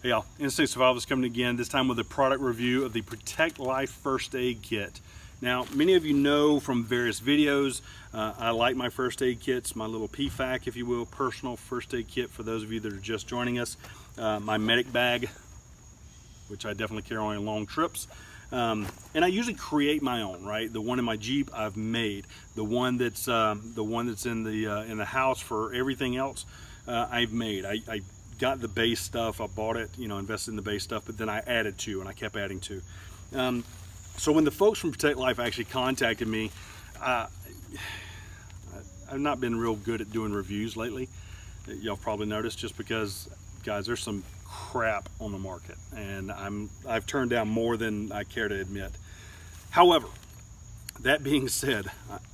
Hey y'all, Instinct Survivalist coming again, this time with a product review of the Protect Life First Aid Kit. Now, many of you know from various videos, I like my first aid kits, my little PFAC, if you will, personal first aid kit for those of you that are just joining us. My medic bag, which I definitely carry on long trips. And I usually create my own, right? The one in my Jeep I've made. The one that's in the house for everything else, I've made. I got the base stuff, I bought it, you know, invested in the base stuff, but then I added to, and I kept adding to. So when the folks from Protect Life actually contacted me, I've not been real good at doing reviews lately. Y'all probably noticed, just because, guys, there's some crap on the market, and I've turned down more than I care to admit. However, that being said,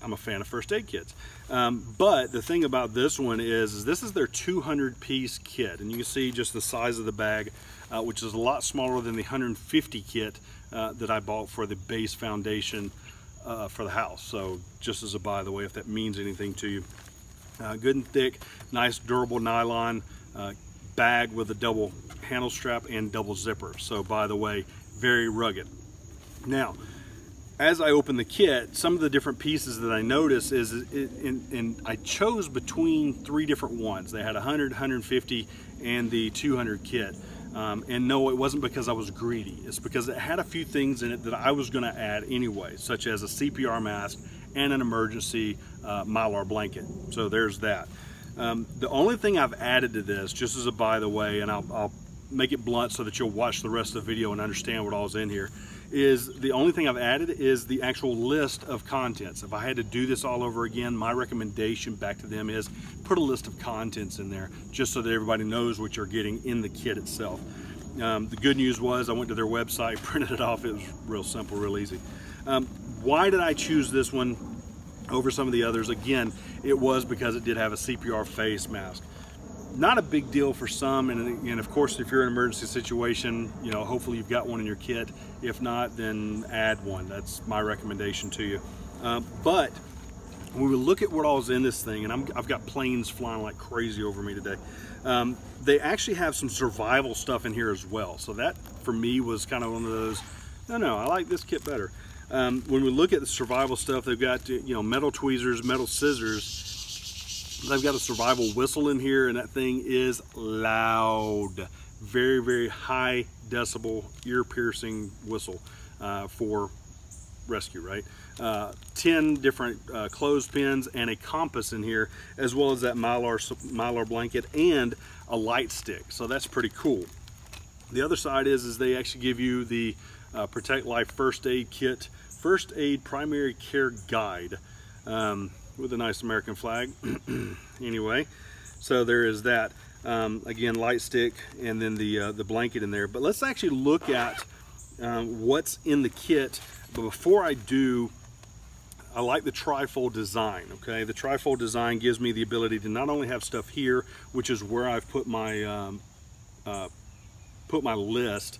I'm a fan of first aid kits. But the thing about this one is this is their 200-piece kit, and you can see just the size of the bag, which is a lot smaller than the 150 kit that I bought for the base foundation for the house. So just as a by the way, if that means anything to you. Good and thick, nice durable nylon bag with a double handle strap and double zipper. So by the way, very rugged. Now, as I open the kit, some of the different pieces that I notice is, and I chose between three different ones. They had 100, 150, and the 200 kit. And no, it wasn't because I was greedy. It's because it had a few things in it that I was going to add anyway, such as a CPR mask and an emergency Mylar blanket. So there's that. The only thing I've added to this, just as a by the way, and I'll make it blunt so that you'll watch the rest of the video and understand what all's in here, is the only thing I've added is the actual list of contents. If I had to do this all over again, my recommendation back to them is put a list of contents in there, just so that everybody knows what you're getting in the kit itself. The good news was I went to their website, printed it off. It was real simple, real easy. Why did I choose this one over some of the others? Again, it was because it did have a CPR face mask. Not a big deal for some, and of course, if you're in an emergency situation, you know, hopefully you've got one in your kit. If not, then add one. That's my recommendation to you. But when we look at what all's in this thing, and I've got planes flying like crazy over me today, they actually have some survival stuff in here as well. So that, for me, was kind of one of those, no, I like this kit better. When we look at the survival stuff, they've got, you know, metal tweezers, metal scissors. They've got a survival whistle in here, and that thing is loud. Very, very high decibel, ear-piercing whistle for rescue, right? 10 different clothespins and a compass in here, as well as that Mylar blanket and a light stick. So that's pretty cool. The other side is they actually give you the Protect Life First Aid Kit, First Aid Primary Care Guide. With a nice American flag. Anyway, so there is that. Again, light stick, and then the blanket in there. But let's actually look at what's in the kit. But before I do, I like the trifold design. Okay, the trifold design gives me the ability to not only have stuff here, which is where I've put my list,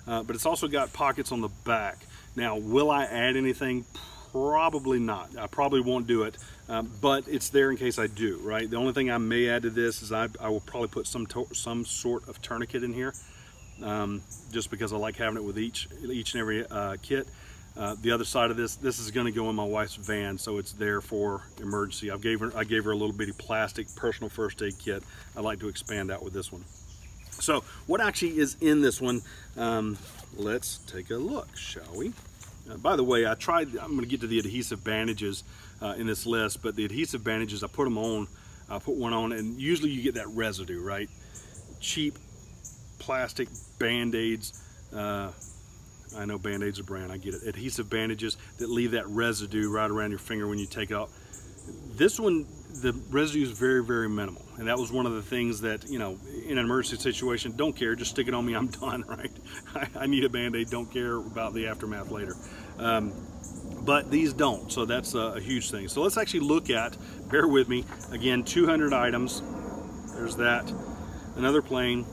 but it's also got pockets on the back. Now, will I add anything? Probably not. I probably won't do it, but it's there in case I do, right? The only thing I may add to this is I will probably put some sort of tourniquet in here, just because I like having it with each and every kit. The other side of this is going to go in my wife's van, so it's there for emergency. I gave her a little bitty plastic personal first aid kit. I'd like to expand out with this one. So what actually is in this one? Let's take a look, shall we? By the way, I'm going to get to the adhesive bandages in this list, but the adhesive bandages, I put one on, and usually you get that residue, right? Cheap plastic Band-Aids. I know Band-Aids are brand, I get it. Adhesive bandages that leave that residue right around your finger when you take it out. This one, the residue is very, very minimal. And that was one of the things that, you know, in an emergency situation, don't care, just stick it on me, I'm done, right? I need a Band-Aid, don't care about the aftermath later. But these don't, so that's a huge thing. So let's actually look at, bear with me, again, 200 items. There's that. Another plane.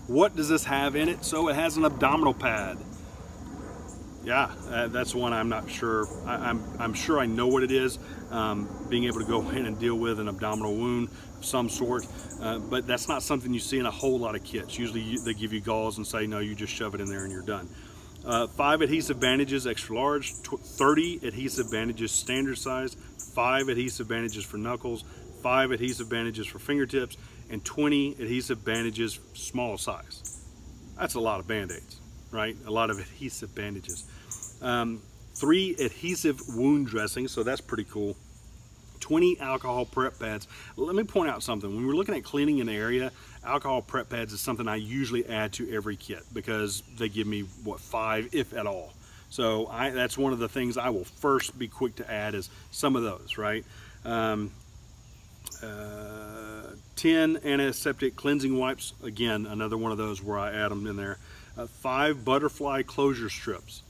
What does this have in it? So it has an abdominal pad. Yeah, that's one I'm not sure. I'm sure I know what it is. Being able to go in and deal with an abdominal wound of some sort, but that's not something you see in a whole lot of kits. Usually they give you gauze and say, no, you just shove it in there and you're done. 5 adhesive bandages extra large, 30 adhesive bandages standard size, 5 adhesive bandages for knuckles, 5 adhesive bandages for fingertips, and 20 adhesive bandages small size. That's a lot of band-aids, right? A lot of adhesive bandages. 3 adhesive wound dressings, so that's pretty cool. 20 alcohol prep pads. Let me point out something. When we're looking at cleaning an area, alcohol prep pads is something I usually add to every kit because they give me, what, 5, if at all. So that's one of the things I will first be quick to add is some of those, right? 10 antiseptic cleansing wipes. Again, another one of those where I add them in there. 5 butterfly closure strips.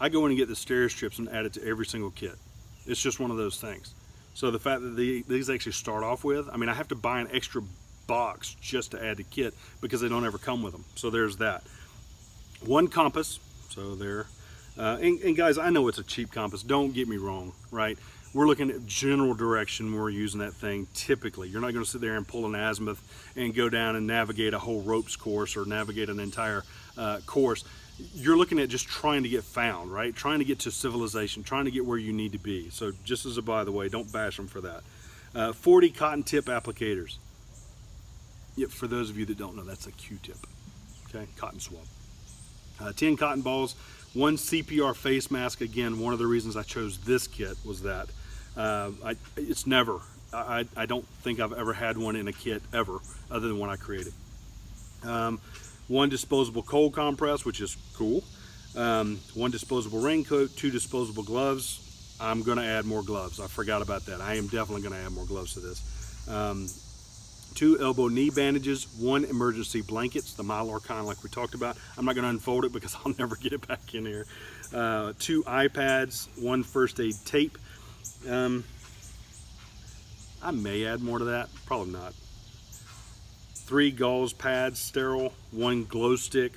I go in and get the Steri strips and add it to every single kit. It's just one of those things. So the fact that these actually start off with, I mean, I have to buy an extra box just to add to kit because they don't ever come with them. So there's that. 1 compass. So there. And guys, I know it's a cheap compass. Don't get me wrong, right? We're looking at general direction when we're using that thing typically. You're not going to sit there and pull an azimuth and go down and navigate a whole ropes course or navigate an entire course. You're looking at just trying to get found, right? Trying to get to civilization, trying to get where you need to be. So just as a by the way, don't bash them for that. 40 cotton tip applicators. Yep, for those of you that don't know, that's a Q-tip, okay? Cotton swab. 10 cotton balls, 1 CPR face mask. Again, one of the reasons I chose this kit was that. It's never, I don't think I've ever had one in a kit ever, other than one I created. 1 disposable cold compress, which is cool. 1 disposable raincoat, 2 disposable gloves. I'm gonna add more gloves. I forgot about that. I am definitely gonna add more gloves to this. 2 elbow knee bandages, 1 emergency blankets, the Mylar kind like we talked about. I'm not gonna unfold it because I'll never get it back in here. 2 iPads, 1 first aid tape. I may add more to that, probably not. 3 gauze pads, sterile, 1 glow stick,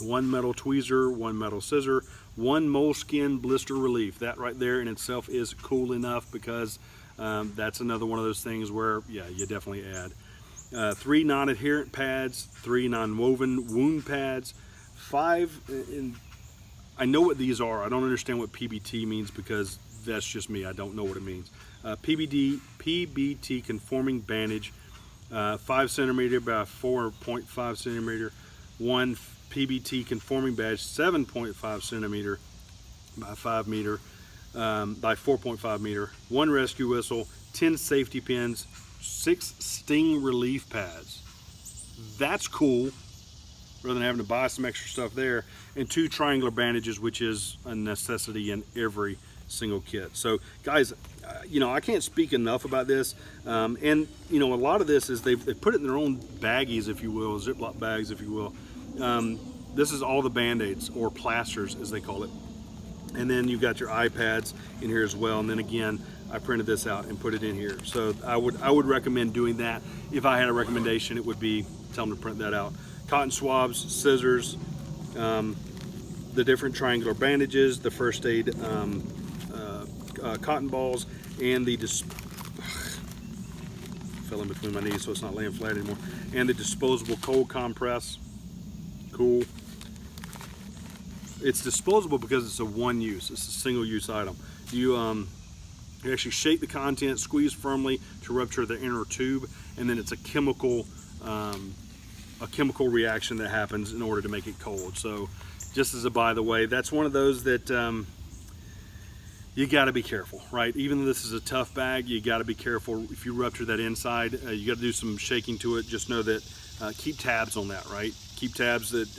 1 metal tweezer, 1 metal scissor, 1 moleskin blister relief. That right there in itself is cool enough because that's another one of those things where, yeah, you definitely add. 3 non-adherent pads, 3 non-woven wound pads, 5, and I know what these are. I don't understand what PBT means because that's just me. I don't know what it means. PBT conforming bandage, 5 centimeter by 4.5 centimeter, 1 PBT conforming badge, 7.5 centimeter by 5 meter, by 4.5 meter, 1 rescue whistle, 10 safety pins, 6 sting relief pads. That's cool, rather than having to buy some extra stuff there, and 2 triangular bandages, which is a necessity in every single kit. So guys, you know, I can't speak enough about this, and you know, a lot of this is they've put it in their own baggies, if you will, Ziploc bags, if you will. This is all the band-aids, or plasters as they call it, and then you've got your iPads in here as well, and then again I printed this out and put it in here. So I would recommend doing that. If I had a recommendation, it would be tell them to print that out. Cotton swabs, scissors, the different triangular bandages, the first aid cotton balls, and the fell in between my knees so it's not laying flat anymore, and the disposable cold compress. Cool. It's disposable because it's a one use, it's a single use item. You actually shake the content, squeeze firmly to rupture the inner tube, and then it's a chemical reaction that happens in order to make it cold. So just as a by the way, that's one of those that you got to be careful, right? Even though this is a tough bag, you got to be careful. If you rupture that inside, you got to do some shaking to it. Just know that keep tabs on that, right? Keep tabs that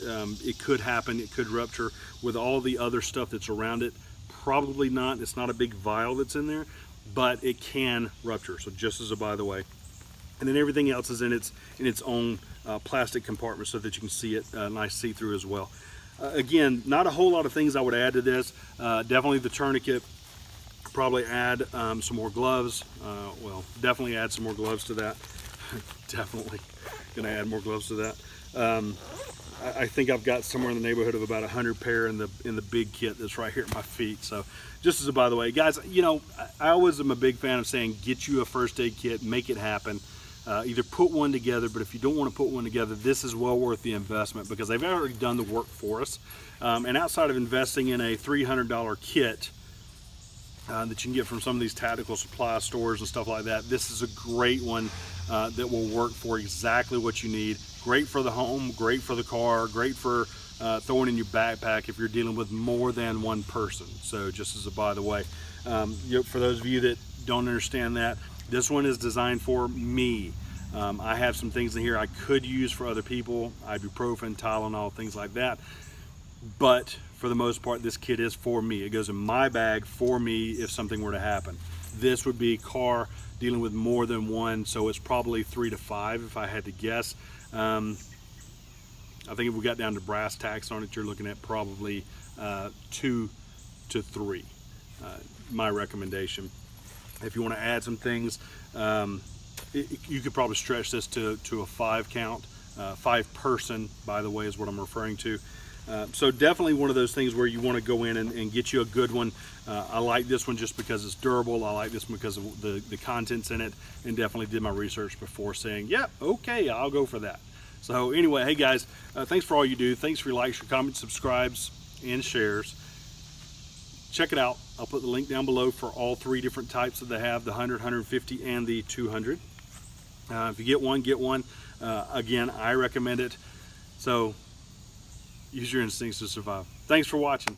it could happen, it could rupture. With all the other stuff that's around it, probably not. It's not a big vial that's in there, but it can rupture. So just as a by the way. And then everything else is in its own plastic compartment so that you can see it nice see-through as well. Again, not a whole lot of things I would add to this. Definitely the tourniquet. Probably add some more gloves. Well, definitely add some more gloves to that. Definitely gonna add more gloves to that. I think I've got somewhere in the neighborhood of about 100 pair in the big kit that's right here at my feet. So just as a by the way, guys, you know, I always am a big fan of saying get you a first aid kit, make it happen. Either put one together, but if you don't want to put one together, this is well worth the investment because they've already done the work for us. And outside of investing in a $300 kit that you can get from some of these tactical supply stores and stuff like that, this is a great one that will work for exactly what you need. Great for the home, great for the car, great for throwing in your backpack if you're dealing with more than one person. So just as a by the way, for those of you that don't understand that, this one is designed for me. I have some things in here I could use for other people, ibuprofen, Tylenol, things like that. But for the most part, this kit is for me. It goes in my bag for me if something were to happen. This would be car dealing with more than one, so it's probably 3 to 5 if I had to guess. I think if we got down to brass tacks on it, you're looking at probably 2 to 3. My recommendation. If you want to add some things, you could probably stretch this to a 5 count. 5 person, by the way, is what I'm referring to. So definitely one of those things where you want to go in and get you a good one. I like this one just because it's durable. I like this one because of the contents in it, and definitely did my research before saying, yep, okay, I'll go for that. So anyway, hey guys, thanks for all you do. Thanks for your likes, your comments, subscribes, and shares. Check it out. I'll put the link down below for all 3 different types that they have, the 100, 150, and the 200. If you get one, get one. Again, I recommend it. So use your instincts to survive. Thanks for watching.